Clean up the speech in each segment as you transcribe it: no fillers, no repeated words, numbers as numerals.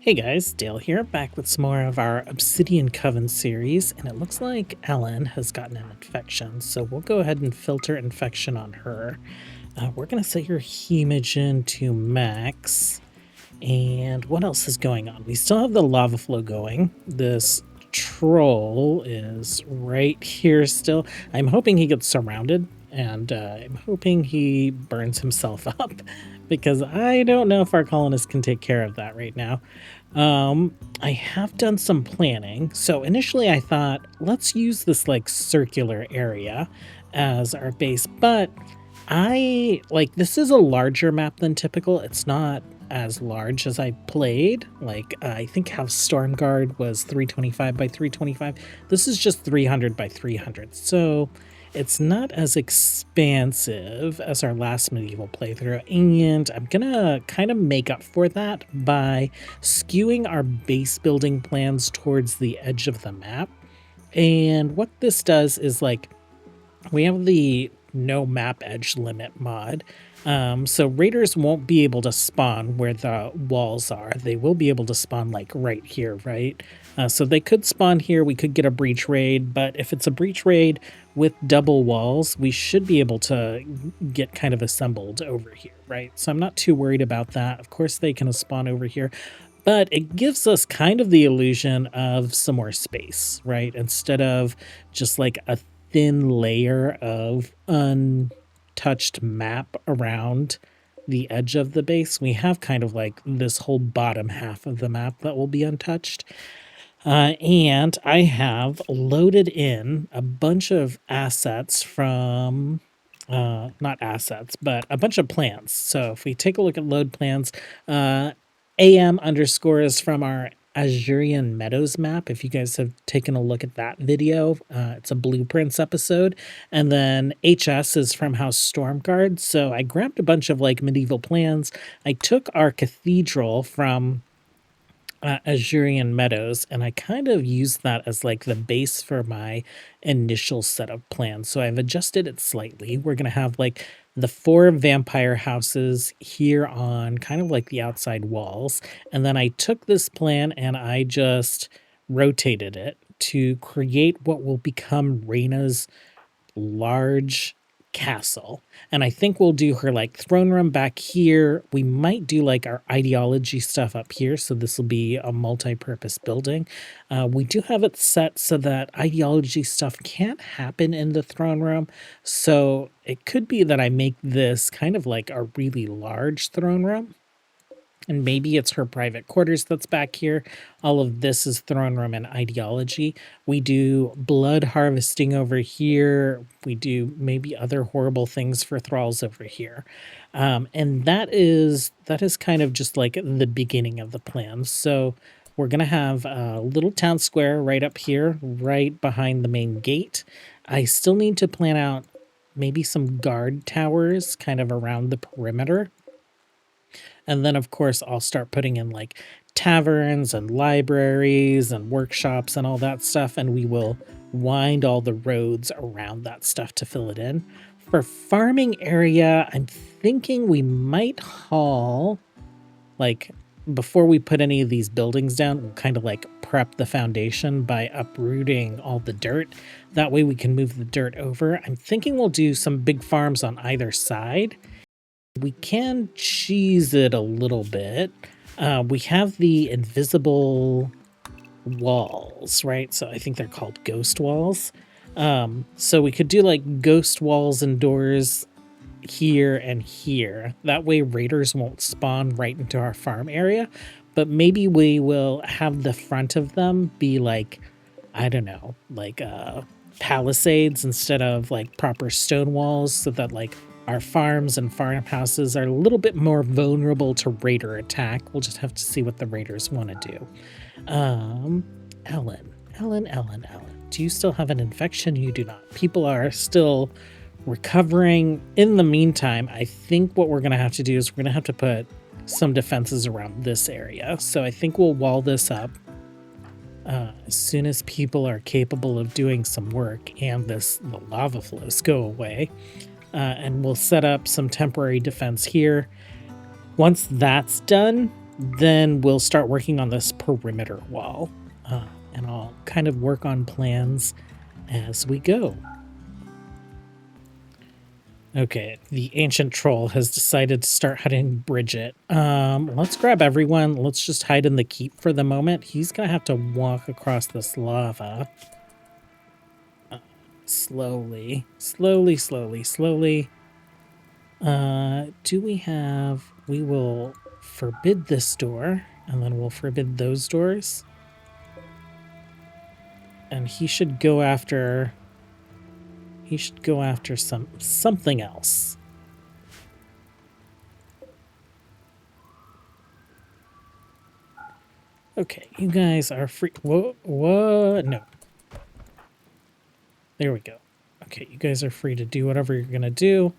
Hey guys, Dale here, back with some more of our Obsidian Coven series, and it looks like Ellen has gotten an infection, so we'll go ahead and filter infection on her. We're going to set your hemogen to max, and what else is going on? We still have the lava flow going. This troll is right here still. I'm hoping he gets surrounded, and I'm hoping he burns himself up, because I don't know if our colonists can take care of that right now. I have done some planning. So initially I thought, let's use this like circular area as our base, but this is a larger map than typical. It's not as large as I played. I think House Stormguard was 325 by 325. This is just 300 by 300. So it's not as expansive as our last medieval playthrough, and I'm gonna kind of make up for that by skewing our base building plans towards the edge of the map. And what this does is we have the no map edge limit mod. So raiders won't be able to spawn where the walls are. They will be able to spawn like right here, right? So they could spawn here. We could get a breach raid, but if it's a breach raid with double walls, we should be able to get kind of assembled over here, right? So I'm not too worried about that. Of course, they can spawn over here, but it gives us kind of the illusion of some more space, right? Instead of just like a thin layer of untouched map around the edge of the base, we have kind of like this whole bottom half of the map that will be untouched. And I have loaded in a bunch of assets from not assets, but a bunch of plans. So if we take a look at load plans, AM underscore is from our Azurian Meadows map. If you guys have taken a look at that video, it's a blueprints episode. And then HS is from House Stormguard. So I grabbed a bunch of like medieval plans. I took our cathedral from Azurian Meadows, and I kind of used that as like the base for my initial set of plans. So I've adjusted it slightly. We're going to have like the 4 vampire houses here on kind of like the outside walls. And then I took this plan and I just rotated it to create what will become Reyna's large castle. And I think we'll do her like throne room back here. We might do like our ideology stuff up here, so this will be a multi-purpose building. We do have it set so that ideology stuff can't happen in the throne room, so it could be that I make this kind of like a really large throne room. And maybe it's her private quarters that's back here. All of this is throne room and ideology. We do blood harvesting over here. We do maybe other horrible things for thralls over here. And that is kind of just like the beginning of the plan. So we're going to have a little town square right up here, right behind the main gate. I still need to plan out maybe some guard towers kind of around the perimeter. And then, of course, I'll start putting in like taverns and libraries and workshops and all that stuff. And we will wind all the roads around that stuff to fill it in. For farming area, I'm thinking we might haul, like, before we put any of these buildings down, we'll kind of like prep the foundation by uprooting all the dirt. That way we can move the dirt over. I'm thinking we'll do some big farms on either side. We can cheese it a little bit. We have the invisible walls, right? So I think they're called ghost walls. So we could do like ghost walls and doors here and here. That way raiders won't spawn right into our farm area. But maybe we will have the front of them be like, I don't know, like palisades instead of like proper stone walls, so that like our farms and farmhouses are a little bit more vulnerable to raider attack. We'll just have to see what the raiders want to do. Ellen. Do you still have an infection? You do not. People are still recovering. In the meantime, I think what we're going to have to do is we're going to have to put some defenses around this area. So I think we'll wall this up as soon as people are capable of doing some work and the lava flows go away. And we'll set up some temporary defense here. Once that's done, then we'll start working on this perimeter wall. And I'll kind of work on plans as we go. Okay, the ancient troll has decided to start hunting Bridget. Let's grab everyone. Let's just hide in the keep for the moment. He's gonna have to walk across this lava. Slowly, slowly, slowly, slowly. Do we have... We will forbid this door, and then we'll forbid those doors. And he should go after... He should go after something else. Okay, you guys are free. Whoa, whoa, no. There we go. Okay, you guys are free to do whatever you're gonna do.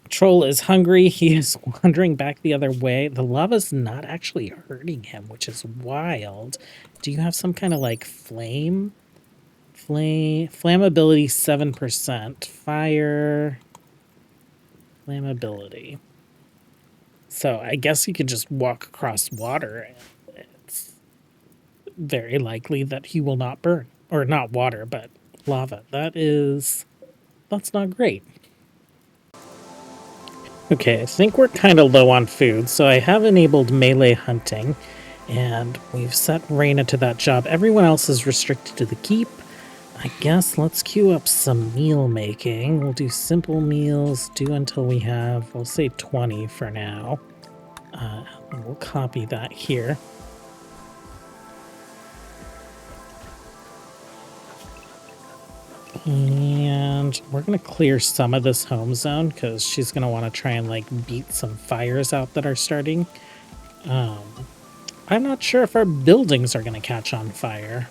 Troll is hungry. He is wandering back the other way. The lava's not actually hurting him, which is wild. Do you have some kind of like flame? Flammability 7%. Fire. Flammability. So I guess he could just walk across water and it's very likely that he will not burn. Or not water, but lava. That's not great. Okay, I think we're kind of low on food, so I have enabled melee hunting, and we've set Reyna to that job. Everyone else is restricted to the keep. I guess let's queue up some meal making. We'll do simple meals, do until we have, we'll say 20 for now. And we'll copy that here. And we're going to clear some of this home zone because she's going to want to try and like beat some fires out that are starting. I'm not sure if our buildings are going to catch on fire.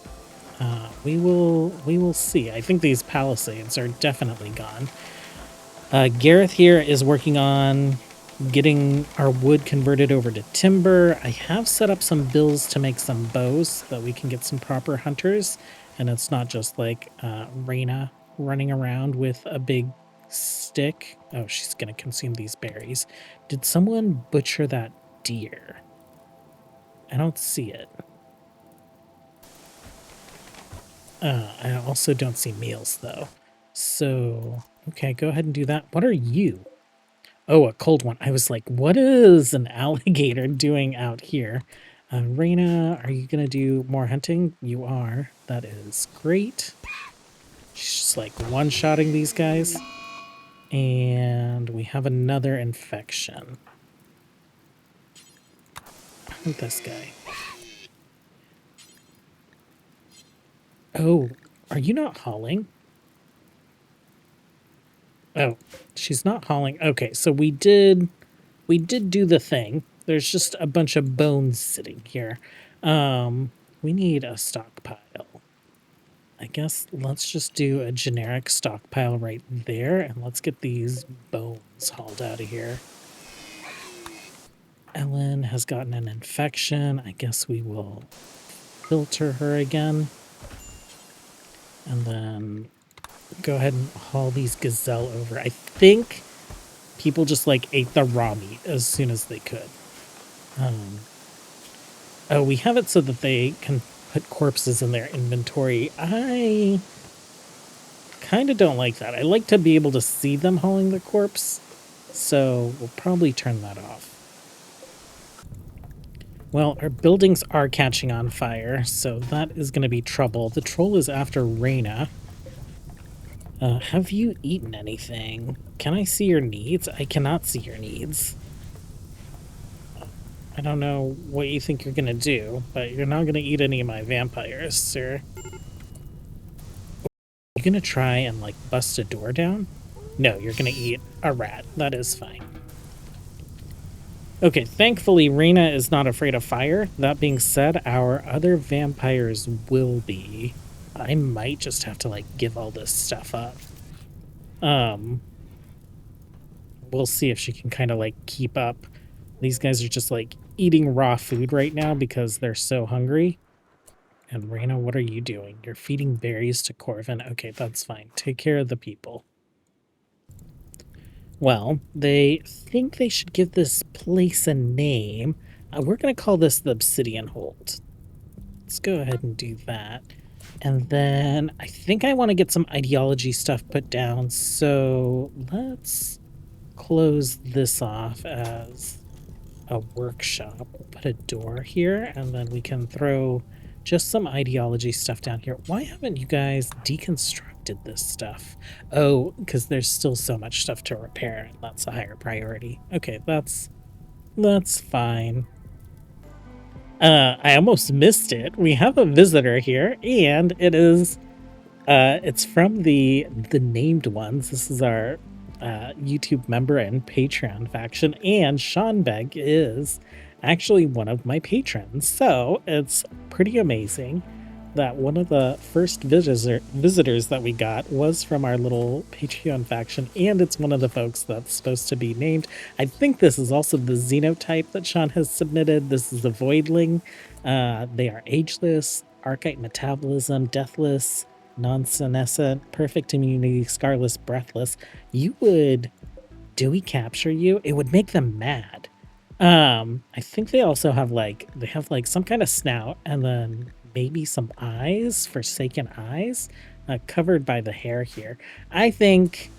We will see. I think these palisades are definitely gone. Gareth here is working on getting our wood converted over to timber. I have set up some bills to make some bows so that we can get some proper hunters. And it's not just like Reyna running around with a big stick. Oh, she's going to consume these berries. Did someone butcher that deer? I don't see it. I also don't see meals, though. So, okay, go ahead and do that. What are you? Oh, a cold one. I was like, what is an alligator doing out here? Reyna, are you going to do more hunting? You are. That is great. She's just like one-shotting these guys. And we have another infection. Hunt this guy. Oh, are you not hauling? Oh, she's not hauling. Okay, so we did do the thing. There's just a bunch of bones sitting here. We need a stockpile. I guess let's just do a generic stockpile right there, and let's get these bones hauled out of here. Ellen has gotten an infection. I guess we will filter her again. And then go ahead and haul these gazelle over. I think people just like ate the raw meat as soon as they could. Oh, we have it so that they can put corpses in their inventory. I kind of don't like that. I like to be able to see them hauling the corpse, so we'll probably turn that off. Well, our buildings are catching on fire, so that is going to be trouble. The troll is after Reyna. Have you eaten anything? Can I see your needs? I cannot see your needs. I don't know what you think you're gonna do, but you're not gonna eat any of my vampires, sir. You gonna try and, like, bust a door down? No, you're gonna eat a rat. That is fine. Okay, thankfully, Reyna is not afraid of fire. That being said, our other vampires will be. I might just have to, like, give all this stuff up. We'll see if she can kind of, like, keep up. These guys are just, like, eating raw food right now because they're so hungry. And Reyna, what are you doing? You're feeding berries to Coven. Okay, that's fine. Take care of the people. Well, they think they should give this place a name. We're going to call this the Obsidian Hold. Let's go ahead and do that. And then I think I want to get some ideology stuff put down. So let's close this off as a workshop. We'll put a door here, and then we can throw just some ideology stuff down here. Why haven't you guys deconstructed this stuff? Oh, because there's still so much stuff to repair, and that's a higher priority. Okay, that's fine. I almost missed it. We have a visitor here, and it's from the named ones. This is our YouTube member and Patreon faction, and Seanbeg is actually one of my patrons. So it's pretty amazing that one of the first visitors that we got was from our little Patreon faction, and it's one of the folks that's supposed to be named. I think this is also the xenotype that Sean has submitted. This is the Voidling. They are ageless, archite metabolism, deathless, non-senescent, perfect immunity, scarless, breathless. Do we capture you? It would make them mad. I think they also have some kind of snout, and then maybe some eyes, forsaken eyes, covered by the hair here. I think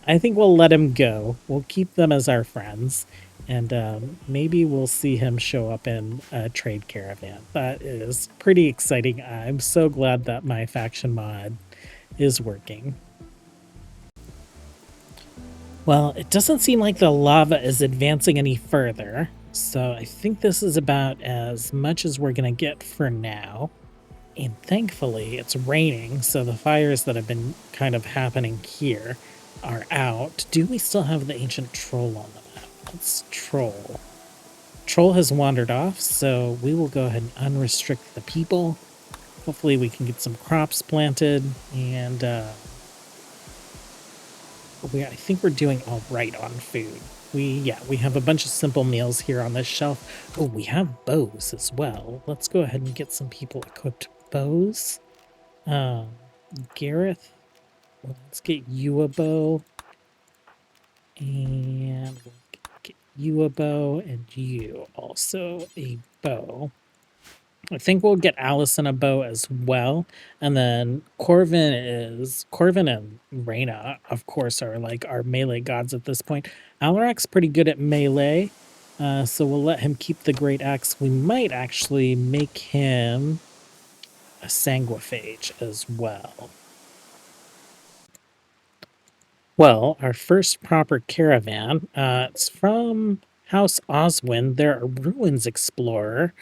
we'll let him go. We'll keep them as our friends, and maybe we'll see him show up in a trade caravan. That is pretty exciting. I'm so glad that my faction mod is working. Well, it doesn't seem like the lava is advancing any further, so I think this is about as much as we're going to get for now. And thankfully, it's raining, so the fires that have been kind of happening here are out. Do we still have the ancient troll on the map? Let's troll. Troll has wandered off, so we will go ahead and unrestrict the people. Hopefully we can get some crops planted, and I think we're doing all right on food. We have a bunch of simple meals here on this shelf. Oh, we have bows as well. Let's go ahead and get some people equipped bows. Gareth, let's get you a bow. And we'll get you a bow, and you also a bow. I think we'll get Allison a bow as well. And then Coven and Reyna, of course, are like our melee gods at this point. Alarak's pretty good at melee, so we'll let him keep the great axe. We might actually make him a sanguiphage as well. Well, our first proper caravan, it's from House Oswin. They're a ruins explorer.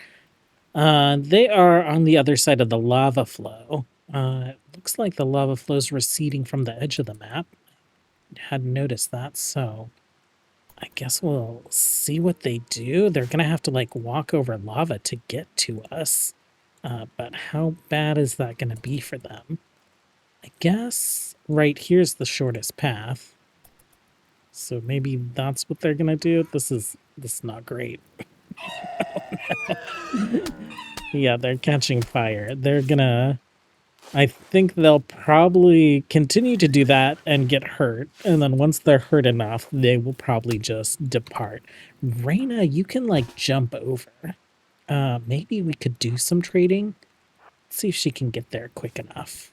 They are on the other side of the lava flow. It looks like the lava flow is receding from the edge of the map. Hadn't noticed that, so I guess we'll see what they do. They're gonna have to like walk over lava to get to us. But how bad is that gonna be for them? I guess right here's the shortest path. So maybe that's what they're gonna do. This is not great. Yeah, they're catching fire. I think they'll probably continue to do that and get hurt. And then once they're hurt enough, they will probably just depart. Reyna, you can like jump over. Maybe we could do some trading. Let's see if she can get there quick enough.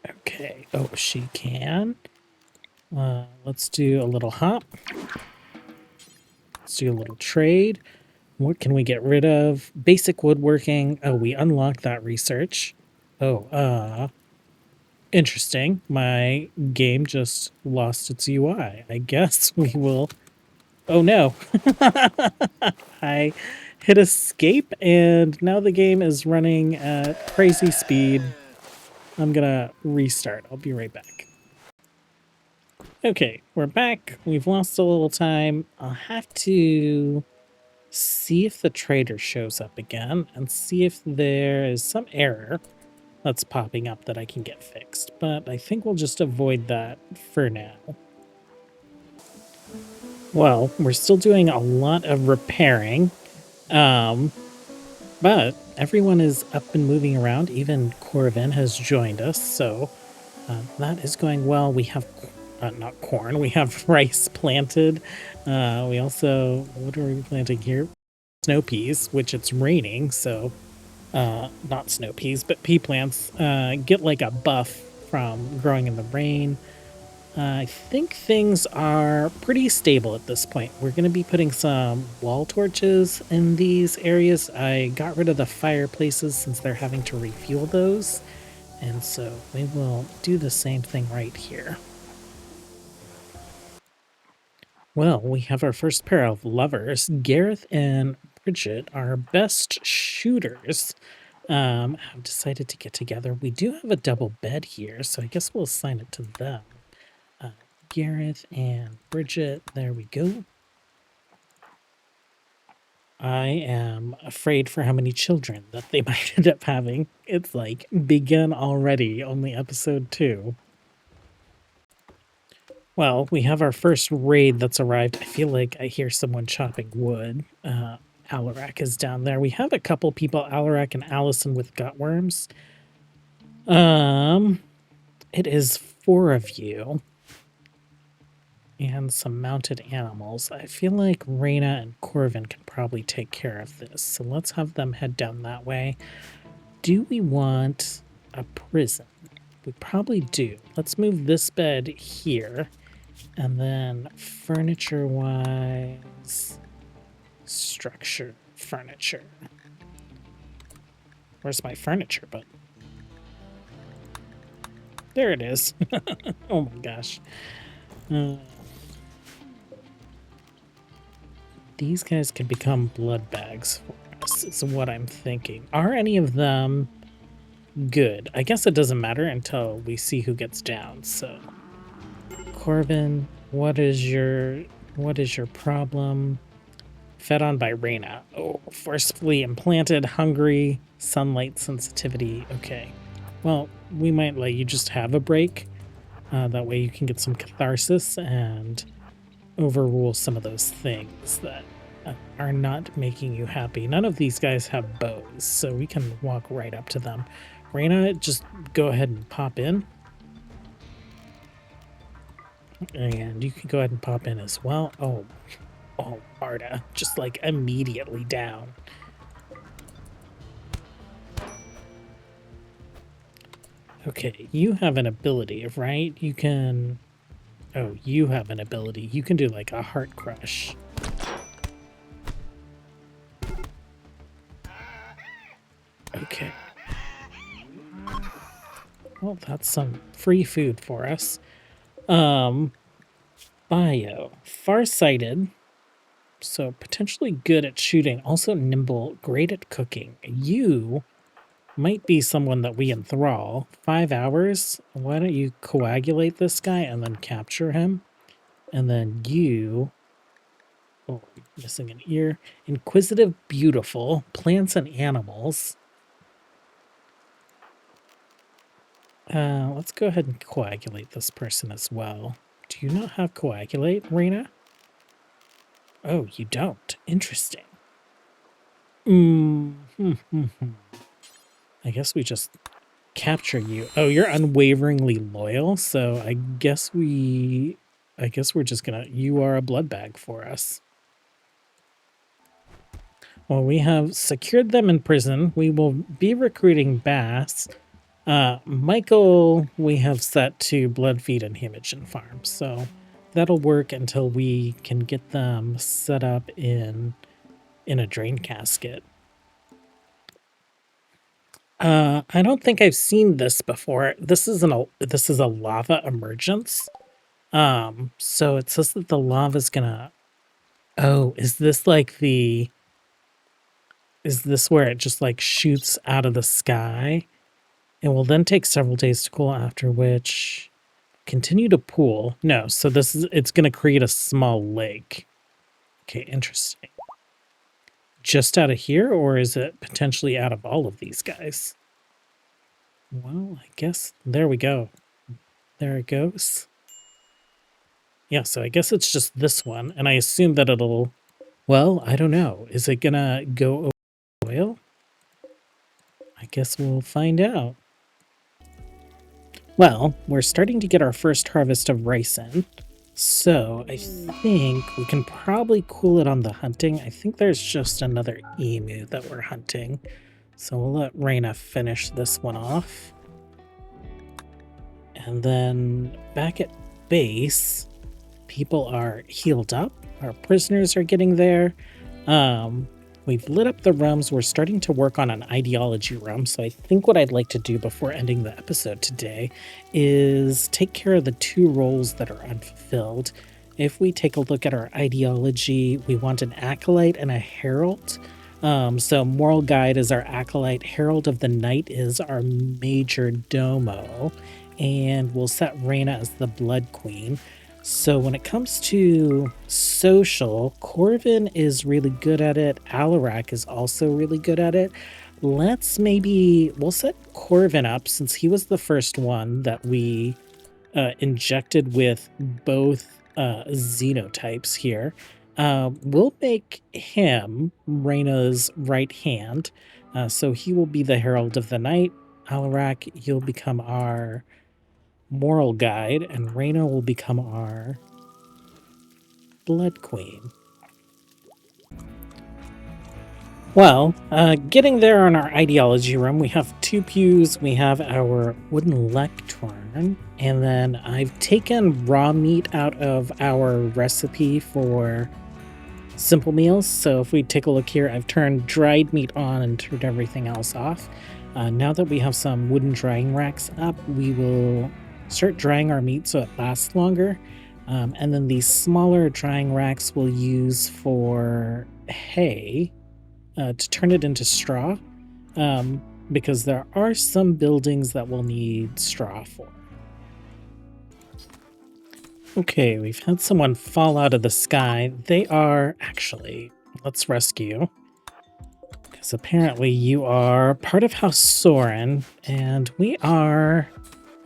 Okay. Oh, she can. Let's do a little hop. Let's do a little trade. What can we get rid of? Basic woodworking. Oh, we unlocked that research. Oh, interesting. My game just lost its UI. I guess we will... Oh no. I hit escape and now the game is running at crazy speed. I'm gonna restart. I'll be right back. Okay, we're back. We've lost a little time. I'll have to see if the trader shows up again and see if there is some error that's popping up that I can get fixed. But I think we'll just avoid that for now. Well, we're still doing a lot of repairing, but everyone is up and moving around. Even Coven has joined us, so that is going well. We have not corn. We have rice planted. We also, what are we planting here? Snow peas, which it's raining, so not snow peas, but pea plants get like a buff from growing in the rain. I think things are pretty stable at this point. We're going to be putting some wall torches in these areas. I got rid of the fireplaces since they're having to refuel those. And so we will do the same thing right here. Well, we have our first pair of lovers. Gareth and Bridget, our best shooters, have decided to get together. We do have a double bed here, so I guess we'll assign it to them. Gareth and Bridget, there we go. I am afraid for how many children that they might end up having. It's like, begin already, only episode 2. Well, we have our first raid that's arrived. I feel like I hear someone chopping wood. Alarak is down there. We have a couple people, Alarak and Allison, with gutworms. It is 4 of you. And some mounted animals. I feel like Reyna and Coven can probably take care of this. So let's have them head down that way. Do we want a prison? We probably do. Let's move this bed here. And then furniture-wise, structure, furniture. Where's my furniture button? There it is. Oh my gosh. These guys could become blood bags for us, is what I'm thinking. Are any of them good? I guess it doesn't matter until we see who gets down, so... Corbin, what is your problem? Fed on by Reyna. Oh, forcefully implanted, hungry, sunlight sensitivity. Okay. Well, we might let you just have a break. That way you can get some catharsis and overrule some of those things that are not making you happy. None of these guys have bows, so we can walk right up to them. Reyna, just go ahead and pop in. And you can go ahead and pop in as well. Oh, Arda, just like immediately down. Okay, you have an ability, right? You can... Oh, you have an ability. You can do like a heart crush. Okay. Well, that's some free food for us. Bio. Farsighted. So potentially good at shooting. Also nimble. Great at cooking. You might be someone that we enthrall. 5 hours. Why don't you coagulate this guy and then capture him? And then you... Oh, missing an ear. Inquisitive, beautiful. Plants and animals. Let's go ahead and coagulate this person as well. Do you not have coagulate, Reyna? Oh, you don't. Interesting. I guess we just capture you. Oh, you're unwaveringly loyal, so I guess we're just gonna... You are a blood bag for us. Well, we have secured them in prison. We will be recruiting Bass. Michael, we have set to blood feed and hemation farm, so that'll work until we can get them set up in a drain casket. I don't think I've seen this before. This is a lava emergence. So it says that the lava's gonna... Oh, is this like the... Is this where it just like shoots out of the sky? It will then take several days to cool, after which continue to pool. No, so it's going to create a small lake. Okay, interesting. Just out of here, or is it potentially out of all of these guys? Well, I guess there we go. There it goes. Yeah, so I guess it's just this one, and I assume that it'll... Well, I don't know. Is it gonna go over oil? I guess we'll find out. Well, we're starting to get our first harvest of rice in. So I think we can probably cool it on the hunting. I think there's just another emu that we're hunting. So we'll let Reyna finish this one off. And then back at base, people are healed up. Our prisoners are getting there. We've lit up the rooms. We're starting to work on an ideology room. So I think what I'd like to do before ending the episode today is take care of the 2 roles that are unfulfilled. If we take a look at our ideology, we want an acolyte and a herald. So moral guide is our acolyte, herald of the night is our major domo, and we'll set Reyna as the blood queen. So when it comes to social, Corvin is really good at it. Alarak is also really good at it. We'll set Corvin up since he was the first one that we injected with both xenotypes here. We'll make him Reyna's right hand. So he will be the Herald of the Night. Alarak, you'll become our moral guide, and Reyna will become our blood queen. Well, getting there on our ideology room, we have 2 pews, we have our wooden lectern, and then I've taken raw meat out of our recipe for simple meals. So if we take a look here, I've turned dried meat on and turned everything else off. Now that we have some wooden drying racks up, we will start drying our meat so it lasts longer. And then these smaller drying racks we'll use for hay to turn it into straw, because there are some buildings that will need straw for. Okay, we've had someone fall out of the sky. Let's rescue. Because apparently you are part of House Soren, and we are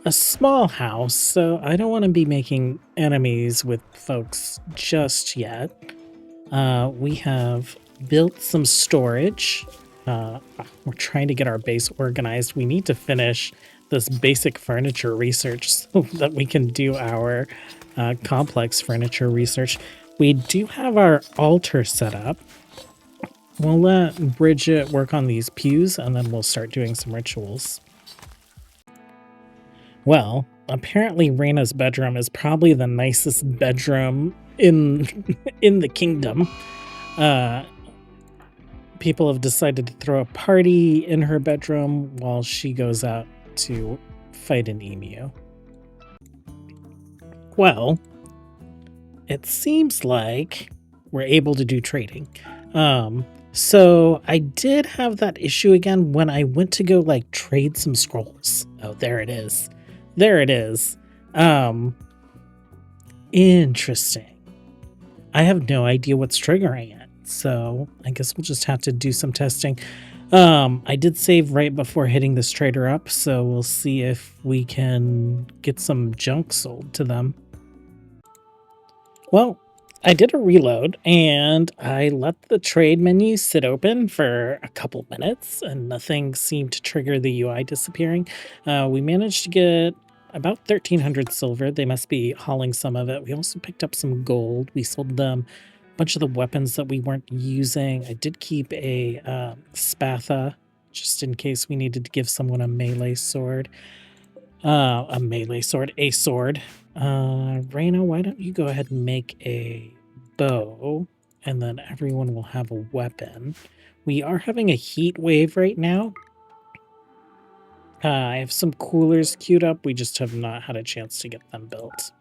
a small house, so I don't want to be making enemies with folks just yet. We have built some storage. We're trying to get our base organized. We need to finish this basic furniture research so that we can do our complex furniture research. We do have our altar set up. We'll let Bridget work on these pews, and then we'll start doing some rituals. Well, apparently Reyna's bedroom is probably the nicest bedroom in the kingdom. People have decided to throw a party in her bedroom while she goes out to fight an emu. Well, it seems like we're able to do trading. So I did have that issue again when I went to go trade some scrolls. Oh, there it is. Interesting. I have no idea what's triggering it, so I guess we'll just have to do some testing. I did save right before hitting this trader up, so we'll see if we can get some junk sold to them. Well, I did a reload and I let the trade menu sit open for a couple minutes and nothing seemed to trigger the UI disappearing. We managed to get about 1,300 silver. They must be hauling some of it. We also picked up some gold. We sold them a bunch of the weapons that we weren't using. I did keep a spatha just in case we needed to give someone a melee sword. A sword. Reyna, why don't you go ahead and make a bow, and then everyone will have a weapon. We are having a heat wave right now. I have some coolers queued up. We just have not had a chance to get them built.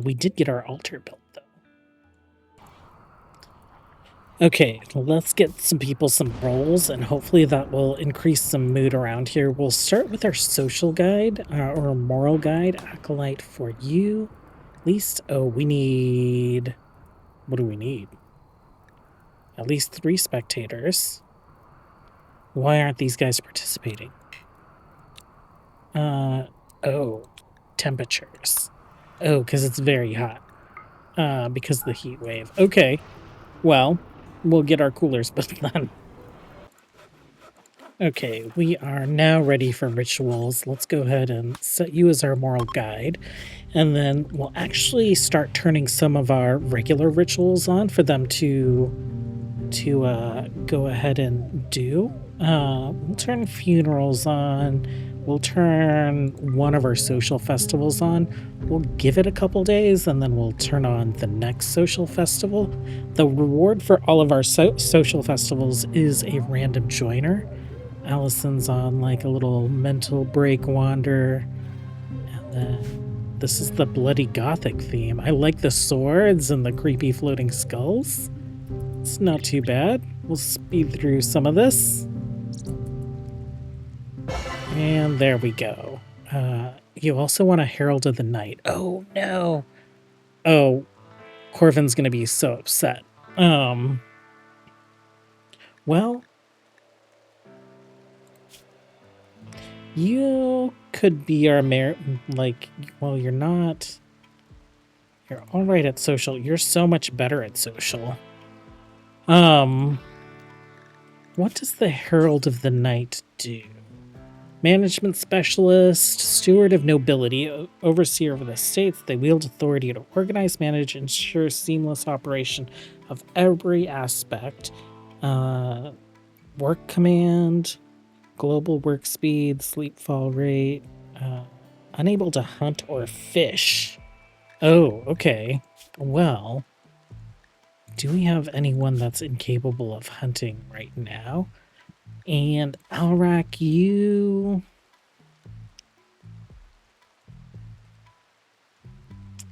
We did get our altar built, though. Okay, let's get some people some roles, and hopefully that will increase some mood around here. We'll start with our social guide, or moral guide, acolyte for you. At least, we need... What do we need? At least 3 spectators. Why aren't these guys participating? Temperatures. Oh, because it's very hot. Because of the heat wave. Okay, well... We'll get our coolers built then. Okay, we are now ready for rituals. Let's go ahead and set you as our moral guide. And then we'll actually start turning some of our regular rituals on for them to go ahead and do. We'll turn funerals on. We'll turn one of our social festivals on. We'll give it a couple days and then we'll turn on the next social festival. The reward for all of our social festivals is a random joiner. Allison's on like a little mental break wander. And then this is the bloody gothic theme. I like the swords and the creepy floating skulls. It's not too bad. We'll speed through some of this. And there we go. You also want a Herald of the Night. Oh no. Oh, Corvin's gonna be so upset. Well, you could be our mayor. Like, well, you're not. You're all right at social. You're so much better at social. What does the Herald of the Night do? Management specialist, steward of nobility, overseer of the estates. They wield authority to organize, manage, ensure seamless operation of every aspect. Work command, global work speed, sleep fall rate, unable to hunt or fish. Oh, okay. Well, do we have anyone that's incapable of hunting right now? And Alrak, you...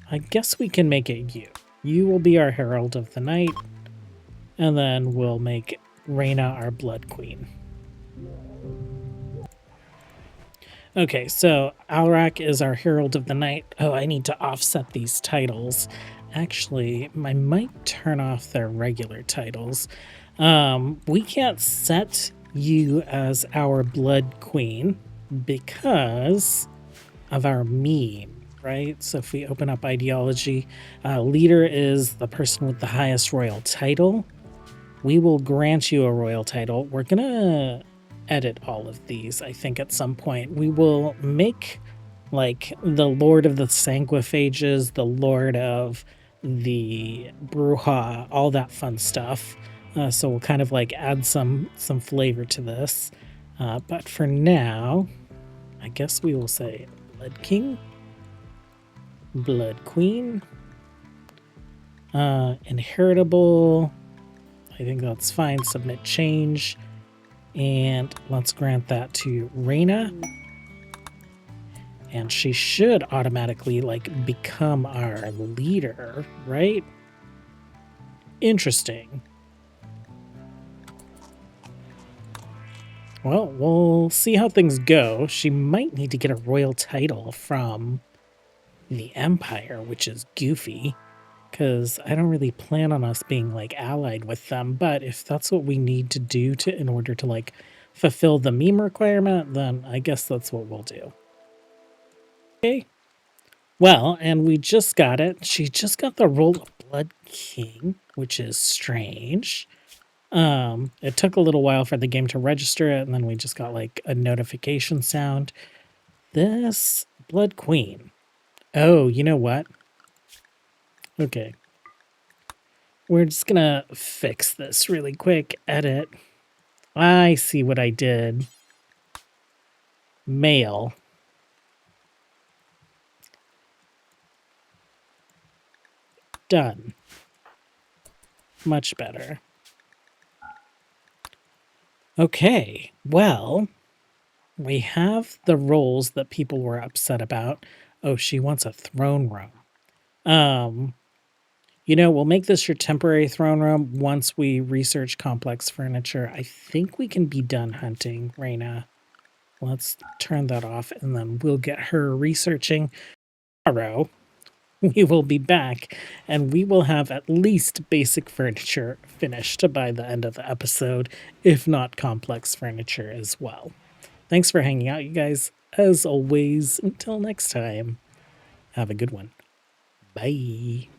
I guess we can make it you. You will be our Herald of the Night, and then we'll make Reyna our Blood Queen. Okay, so Alrak is our Herald of the Night. Oh, I need to offset these titles. Actually, I might turn off their regular titles. We can't set you as our Blood Queen because of our meme, right? So if we open up ideology, leader is the person with the highest royal title. We will grant you a royal title. We're gonna edit all of these, I think, at some point. We will make like the Lord of the Sanguiphages, the Lord of the Bruja, all that fun stuff. So we'll kind of like add some flavor to this. But for now, I guess we will say Blood King, Blood Queen, inheritable. I think that's fine. Submit change. And let's grant that to Reyna. And she should automatically like become our leader, right? Interesting. Well, we'll see how things go. She might need to get a royal title from the Empire, which is goofy, because I don't really plan on us being like allied with them. But if that's what we need to do in order to like fulfill the meme requirement, then I guess that's what we'll do. Okay. Well, and we just got it. She just got the role of Blood King, which is strange. It took a little while for the game to register it, and then we just got like a notification sound. This Blood Queen. Oh, you know what? Okay. We're just gonna fix this really quick. Edit. I see what I did. Male. Done. Much better. Okay, well, we have the roles that people were upset about. Oh, she wants a throne room. You know, we'll make this your temporary throne room once we research complex furniture. I think we can be done hunting, Reyna. Let's turn that off, and then we'll get her researching. Tomorrow, we will be back, and we will have at least basic furniture finished by the end of the episode, if not complex furniture as well. Thanks for hanging out, you guys. As always, until next time, have a good one. Bye.